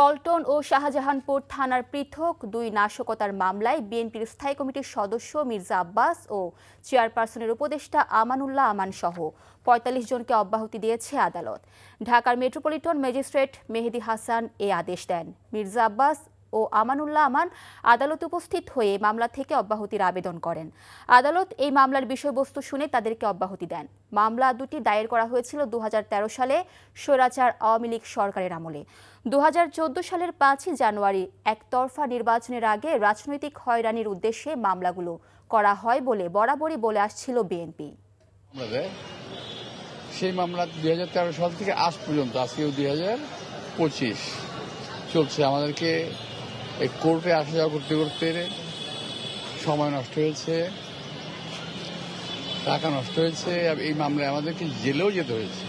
পল্টন ও শাহজাহানপুর থানার পৃথক দুই নাশকতার মামলায় বিএনপির স্থায়ী কমিটির সদস্য মির্জা আব্বাস ও চেয়ারপারসনের উপদেষ্টা আমানুল্লাহ আমান সহ ৪৫ জনকে অব্যাহতি দিয়েছে আদালত। ঢাকার মেট্রোপলিটন ম্যাজিস্ট্রেট মেহেদী হাসান এ আদেশ দেন। মির্জা আব্বাস ও আমানুল্লাহ আমান আদালতে উপস্থিত হয়ে মামলা থেকে অব্যাহতির আবেদন করেন। আদালত এই মামলার বিষয়বস্তু শুনে তাদেরকে অব্যাহতি দেন। মামলা দুটি দায়ের করা হয়েছিল ২০১৩ সালে স্বৈরাচার আওয়ামী লীগ সরকারের আমলে। ২০১৪ সালের ৫ই জানুয়ারি একতরফা নির্বাচনের আগে রাজনৈতিক হয়রানির উদ্দেশ্যে মামলাগুলো করা হয় বলে বরাবরই বলে আসছিল বিএনপি। সেই মামলা ২০১৩ সাল থেকে আজ পর্যন্ত, আজকেও ২০২৫ চলছে। আমাদেরকে এই কোর্টে আসা যাওয়া করতে করতে সময় নষ্ট হয়েছে, টাকা নষ্ট হয়েছে। এই মামলায় আমাদেরকে জেলেও যেতে হয়েছে।